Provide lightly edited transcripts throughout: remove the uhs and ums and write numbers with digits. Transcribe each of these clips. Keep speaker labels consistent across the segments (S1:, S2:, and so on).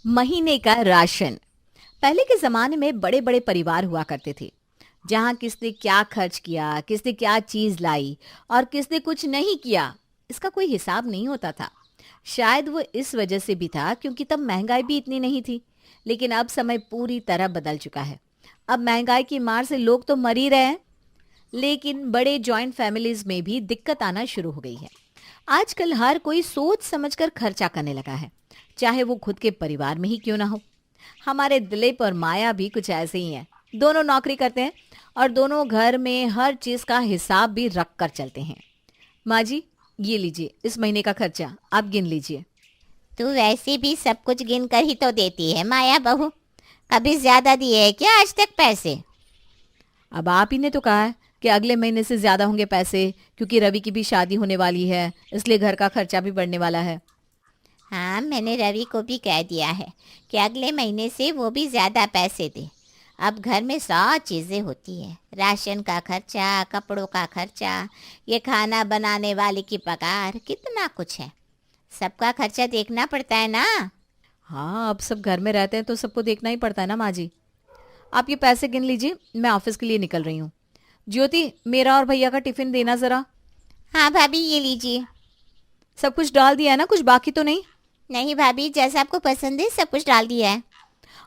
S1: महीने का राशन। पहले के जमाने में बड़े बड़े परिवार हुआ करते थे, जहाँ किसने क्या खर्च किया, किसने क्या चीज लाई और किसने कुछ नहीं किया, इसका कोई हिसाब नहीं होता था। शायद वो इस वजह से भी था क्योंकि तब महंगाई भी इतनी नहीं थी। लेकिन अब समय पूरी तरह बदल चुका है। अब महंगाई की मार से लोग तो मर ही रहे हैं, लेकिन बड़े जॉइंट फैमिलीज में भी दिक्कत आना शुरू हो गई है। आजकल हर कोई सोच समझकर खर्चा करने लगा है, चाहे वो खुद के परिवार में ही क्यों ना हो। हमारे दिलीप और माया भी कुछ ऐसे ही हैं। दोनों नौकरी करते हैं और दोनों घर में हर चीज का हिसाब भी रख कर चलते हैं। माँ जी, ये लीजिए इस महीने का खर्चा, आप गिन लीजिए।
S2: तू वैसे भी सब कुछ गिन कर ही तो देती है माया बहू। कभी ज्यादा दिए है क्या आज तक पैसे?
S1: अब आप ही ने तो कहा है कि अगले महीने से ज्यादा होंगे पैसे, क्योंकि रवि की भी शादी होने वाली है, इसलिए घर का खर्चा भी बढ़ने वाला है।
S2: हाँ, मैंने रवि को भी कह दिया है कि अगले महीने से वो भी ज्यादा पैसे दे। अब घर में 100 चीज़ें होती है, राशन का खर्चा, कपड़ों का खर्चा, ये खाना बनाने वाले की पगार, कितना कुछ है। सबका खर्चा देखना पड़ता है ना।
S1: हाँ, अब सब घर में रहते हैं तो सबको देखना ही पड़ता है ना माँ जी। आप ये पैसे गिन लीजिए, मैं ऑफिस के लिए निकल रही हूँ। ज्योति, मेरा और भैया का टिफिन देना जरा।
S2: हाँ भाभी, ये लीजिए।
S1: सब कुछ डाल दिया है ना, कुछ बाकी तो नहीं?
S2: नहीं भाभी, जैसा आपको पसंद है सब कुछ डाल दिया है।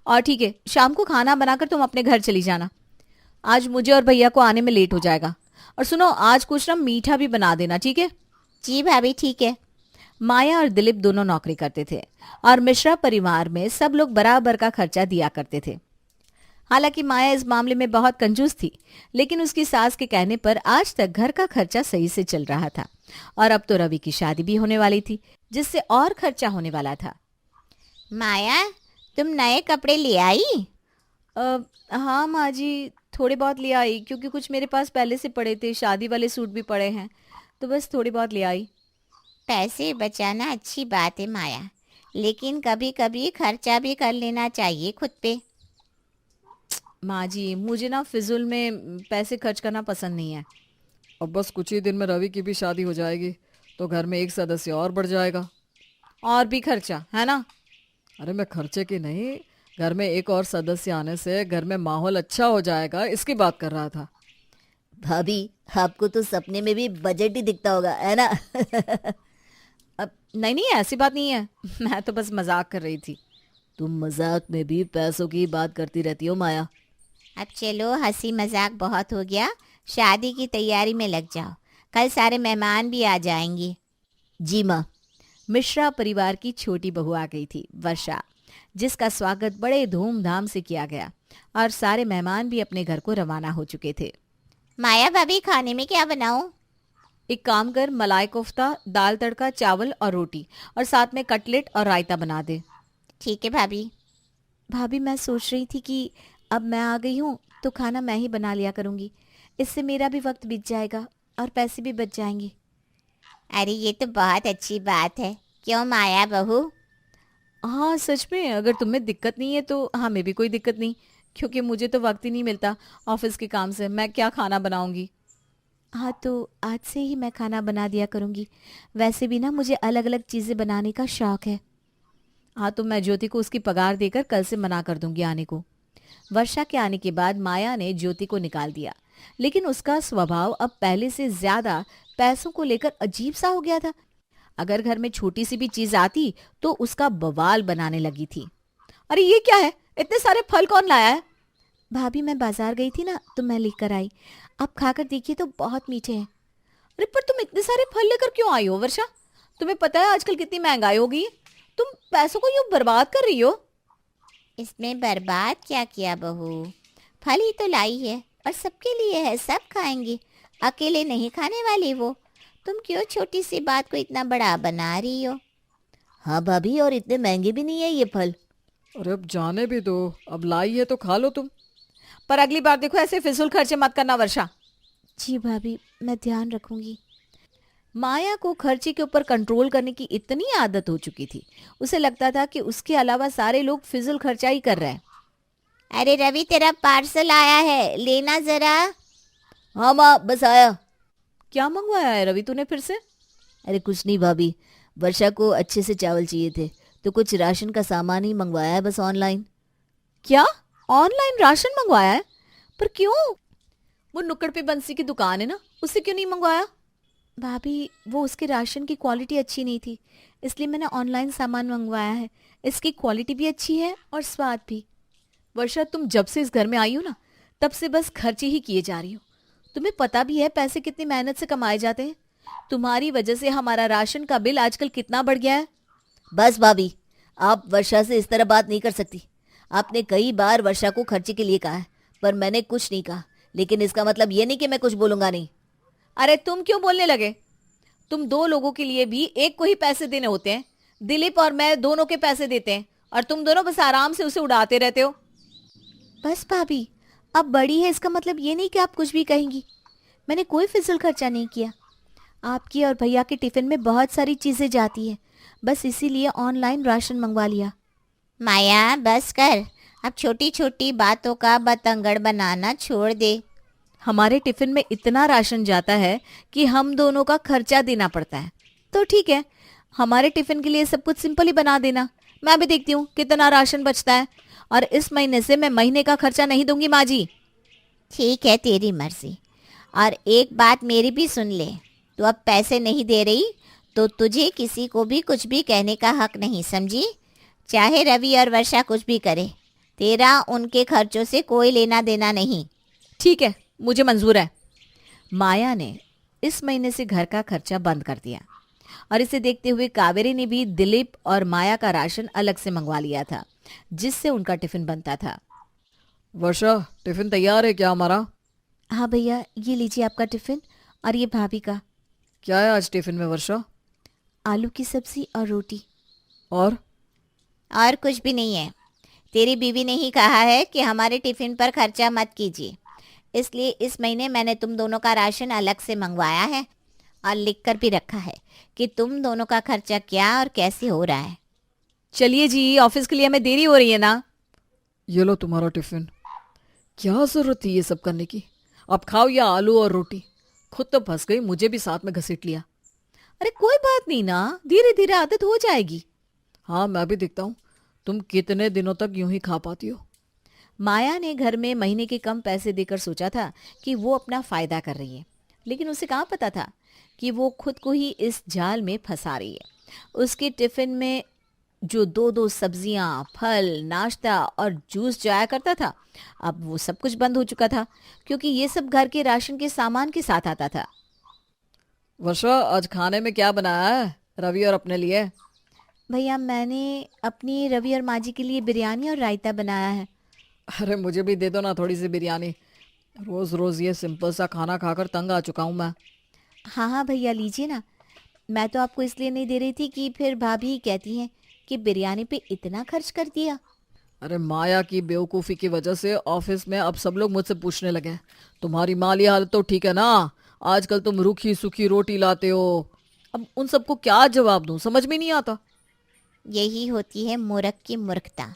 S1: और ठीक है, शाम को खाना बनाकर तुम अपने घर चली जाना। आज मुझे और भैया को आने में लेट हो जाएगा। और सुनो, आज कुछ ना मीठा भी बना देना, ठीक है?
S2: जी भाभी, ठीक है।
S1: माया और दिलीप दोनों नौकरी करते थे और मिश्रा परिवार में सब लोग बराबर का खर्चा दिया करते थे। हालांकि माया इस मामले में बहुत कंजूस थी, लेकिन उसकी सास के कहने पर आज तक घर का खर्चा सही से चल रहा था। और अब तो रवि की शादी भी होने वाली थी, जिससे और खर्चा होने वाला था।
S2: माया, तुम नए कपड़े ले आई?
S1: अ, हाँ माँ जी, थोड़े बहुत ले आई, क्योंकि कुछ मेरे पास पहले से पड़े थे, शादी वाले सूट भी पड़े हैं, तो बस थोड़ी बहुत ले आई।
S2: पैसे बचाना अच्छी बात है माया, लेकिन कभी कभी खर्चा भी कर लेना चाहिए खुद पे।
S1: माँ जी, मुझे ना फिजूल में पैसे खर्च करना पसंद नहीं है।
S3: अब बस कुछ ही दिन में रवि की भी शादी हो जाएगी, तो घर में एक सदस्य और बढ़ जाएगा।
S1: और भी खर्चा है ना?
S3: अरे मैं खर्चे की नहीं, घर में एक और सदस्य आने से घर में माहौल अच्छा हो जाएगा, इसकी बात कर रहा था।
S4: भाभी, आपको तो सपने में भी बजट ही दिखता होगा, है ना?
S1: अब नहीं नहीं, ऐसी बात नहीं है। मैं तो बस मजाक कर रही थी।
S4: तुम मजाक में भी पैसों की बात करती रहती हो माया।
S2: अब चलो, हंसी मजाक बहुत हो गया। शादी की तैयारी में लग जाओ, कल सारे मेहमान भी आ जाएंगे।
S4: जी माँ।
S1: मिश्रा परिवार की छोटी बहू आ गई थी, वर्षा, जिसका स्वागत बड़े धूमधाम से किया गया और सारे मेहमान भी अपने घर को रवाना हो चुके थे।
S2: माया भाभी, खाने में क्या बनाऊं?
S1: एक काम कर, मलाई कोफ्ता, दाल तड़का, चावल और रोटी, और साथ में कटलेट और रायता बना दे।
S2: ठीक है भाभी।
S1: भाभी, मैं सोच रही थी कि अब मैं आ गई हूँ तो खाना मैं ही बना लिया करूँगी। इससे मेरा भी वक्त बीत जाएगा और पैसे भी बच जाएंगे।
S2: अरे ये तो बहुत अच्छी बात है, क्यों माया बहू?
S1: हाँ सच में, अगर तुम्हें दिक्कत नहीं है तो हमें भी कोई दिक्कत नहीं, क्योंकि मुझे तो वक्त ही नहीं मिलता ऑफिस के काम से। मैं क्या खाना बनाऊंगी? हाँ, तो आज से ही मैं खाना बना दिया करूँगी। वैसे भी ना मुझे अलग अलग चीज़ें बनाने का शौक है। हाँ, तो मैं ज्योति को उसकी पगार देकर कल से मना कर दूंगी आने को। वर्षा के आने के बाद माया ने ज्योति को निकाल दिया, लेकिन उसका स्वभाव अब पहले से ज्यादा पैसों को लेकर अजीब सा हो गया था। अगर घर में छोटी सी भी चीज आती तो उसका बवाल बनाने लगी थी। अरे ये क्या है, इतने सारे फल कौन लाया है? भाभी, मैं बाजार गई थी ना, तो मैं लेकर आई। आप खाकर देखिए तो बहुत मीठे हैं। अरे पर तुम इतने सारे फल लेकर क्यों आई हो वर्षा? तुम्हें पता है आजकल कितनी महंगाई हो गई है? तुम पैसों को यूं बर्बाद कर रही हो।
S2: इसमें बर्बाद क्या किया बहू? फल ही तो लाई है और सबके लिए है, सब खाएंगे। अकेले नहीं खाने वाली वो। तुम क्यों छोटी सी बात को इतना बड़ा बना रही हो?
S4: हाँ भाभी, और इतने महंगे भी नहीं है ये फल।
S3: अरे अब जाने भी दो, अब लाई है तो खा लो तुम।
S1: पर अगली बार देखो, ऐसे फिजूल खर्चे मत करना वर्षा। जी भाभी, मैं ध्यान रखूंगी। माया को खर्चे के ऊपर कंट्रोल करने की इतनी आदत हो चुकी थी, उसे लगता था कि उसके अलावा सारे लोग फिजूल खर्चा ही कर रहे हैं।
S2: अरे रवि, तेरा पार्सल आया है, लेना जरा।
S4: हाँ माँ, बस आया।
S1: क्या मंगवाया है रवि तूने फिर से?
S4: अरे कुछ नहीं भाभी, वर्षा को अच्छे से चावल चाहिए थे, तो कुछ राशन का सामान ही मंगवाया है बस ऑनलाइन।
S1: क्या? ऑनलाइन राशन मंगवाया है? पर क्यों? वो नुक्कड़ पे बंसी की दुकान है ना, उससे क्यों नहीं मंगवाया? भाभी, वो उसके राशन की क्वालिटी अच्छी नहीं थी, इसलिए मैंने ऑनलाइन सामान मंगवाया है। इसकी क्वालिटी भी अच्छी है और स्वाद भी। वर्षा, तुम जब से इस घर में आई हो ना, तब से बस खर्चे ही किए जा रही हो। तुम्हें पता भी है पैसे कितनी मेहनत से कमाए जाते हैं? तुम्हारी वजह से हमारा राशन का बिल आजकल कितना बढ़ गया है।
S4: बस भाभी, आप वर्षा से इस तरह बात नहीं कर सकती। आपने कई बार वर्षा को खर्चे के लिए कहा है, पर मैंने कुछ नहीं कहा। लेकिन इसका मतलब ये नहीं कि मैं कुछ बोलूंगा नहीं।
S1: अरे तुम क्यों बोलने लगे? तुम दो लोगों के लिए भी एक को ही पैसे देने होते हैं। दिलीप और मैं दोनों के पैसे देते हैं और तुम दोनों बस आराम से उसे उड़ाते रहते हो। बस भाभी, अब बड़ी है इसका मतलब ये नहीं कि आप कुछ भी कहेंगी। मैंने कोई फिजूल खर्चा नहीं किया। आपकी और भैया के टिफिन में बहुत सारी चीजें जाती है, बस इसीलिए ऑनलाइन राशन मंगवा लिया।
S2: माया बस कर, अब छोटी छोटी बातों का बतंगड़ बनाना छोड़ दे।
S1: हमारे टिफिन में इतना राशन जाता है कि हम दोनों का खर्चा देना पड़ता है। तो ठीक है, हमारे टिफिन के लिए सब कुछ सिंपल ही बना देना। मैं भी देखती हूँ कितना राशन बचता है, और इस महीने से मैं महीने का खर्चा नहीं दूंगी माँ जी।
S2: ठीक है, तेरी मर्जी। और एक बात मेरी भी सुन ले, तू अब पैसे नहीं दे रही तो तुझे किसी को भी कुछ भी कहने का हक नहीं, समझी? चाहे रवि और वर्षा कुछ भी करे, तेरा उनके खर्चों से कोई लेना देना नहीं।
S1: ठीक है, मुझे मंजूर है। माया ने इस महीने से घर का खर्चा बंद कर दिया, और इसे देखते हुए कावेरी ने भी दिलीप और माया का राशन अलग से मंगवा लिया था, जिससे उनका टिफिन बनता था।
S3: वर्षा, टिफिन तैयार है क्या हमारा?
S1: हाँ भैया, ये लीजिए आपका टिफिन, और ये भाभी का।
S3: क्या है आज टिफिन में वर्षा?
S1: आलू की सब्जी और रोटी।
S3: और
S2: और कुछ भी नहीं है। तेरी बीवी ने ही कहा है कि हमारे टिफिन पर खर्चा मत कीजिए, इसलिए इस महीने मैंने तुम दोनों का राशन अलग से मंगवाया है और लिख कर भी रखा है कि तुम दोनों का खर्चा क्या और कैसे हो रहा है।
S1: चलिए जी, ऑफिस के लिए हमें देरी हो रही है ना।
S3: ये लो तुम्हारा टिफिन। क्या जरूरत थी ये सब करने की? अब खाओ या आलू और रोटी। खुद तो फंस गई, मुझे भी साथ में घसीट लिया।
S1: अरे कोई बात नहीं ना, धीरे धीरे आदत हो जाएगी।
S3: हाँ, मैं भी देखता हूँ तुम कितने दिनों तक यूं ही खा पाती हो।
S1: माया ने घर में महीने के कम पैसे देकर सोचा था कि वो अपना फायदा कर रही है, लेकिन उसे कहाँ पता था कि वो खुद को ही इस जाल में फंसा रही है। उसके टिफिन में जो दो दो सब्जियां, फल, नाश्ता और जूस जाया करता था, अब वो सब कुछ बंद हो चुका था, क्योंकि ये सब घर के राशन के सामान के साथ आता था।
S3: वर्षा, आज खाने में क्या बनाया है रवि और अपने लिए?
S1: भैया, मैंने अपनी रवि और माँ जी के लिए बिरयानी और रायता बनाया है।
S3: अरे मुझे भी दे दो ना थोड़ी सी बिरयानी। रोज रोज ये सिंपल सा खाना खाकर तंग आ चुका हूँ मैं।
S1: हाँ हाँ भैया, लीजिए ना। मैं तो आपको इसलिए नहीं दे रही थी कि फिर भाभी कहती हैं कि बिरयानी पे इतना खर्च कर दिया।
S3: अरे माया की बेवकूफ़ी की वजह से ऑफिस में अब सब लोग मुझसे पूछने लगे हैं, तुम्हारी माली हालत तो ठीक है ना? आजकल तुम रूखी सूखी रोटी लाते हो। अब उन सबको क्या जवाब दूं, समझ में नहीं आता।
S2: यही होती है मूर्ख की मूर्खता।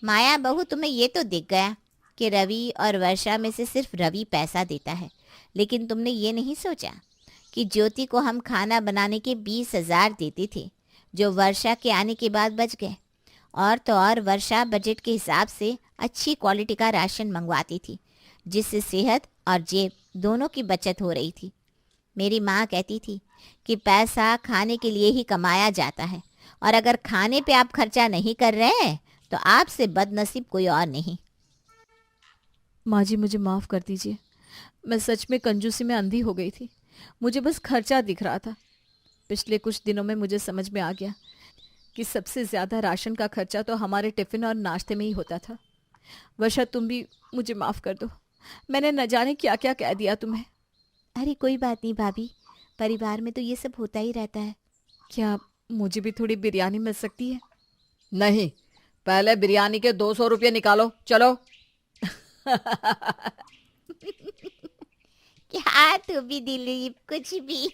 S2: माया बहू, तुम्हें ये तो दिख गया कि रवि और वर्षा में से सिर्फ रवि पैसा देता है, लेकिन तुमने ये नहीं सोचा कि ज्योति को हम खाना बनाने के 20,000 देते थे, जो वर्षा के आने के बाद बच गए। और तो और वर्षा बजट के हिसाब से अच्छी क्वालिटी का राशन मंगवाती थी, जिससे सेहत और जेब दोनों की बचत हो रही थी। मेरी माँ कहती थी कि पैसा खाने के लिए ही कमाया जाता है, और अगर खाने पे आप खर्चा नहीं कर रहे हैं तो आपसे बदनसीब कोई और नहीं।
S1: माँ जी, मुझे माफ़ कर दीजिए। मैं सच में कंजूसी में अंधी हो गई थी। मुझे बस खर्चा दिख रहा था। पिछले कुछ दिनों में मुझे समझ में आ गया कि सबसे ज़्यादा राशन का खर्चा तो हमारे टिफ़िन और नाश्ते में ही होता था। वर्षा, तुम भी मुझे माफ़ कर दो। मैंने न जाने क्या क्या कह दिया तुम्हें। अरे कोई बात नहीं भाभी, परिवार में तो ये सब होता ही रहता है। क्या मुझे भी थोड़ी बिरयानी मिल सकती है?
S3: नहीं, पहले बिरयानी के 200 रुपये निकालो, चलो।
S2: क्या तू भी दिलीप, कुछ भी।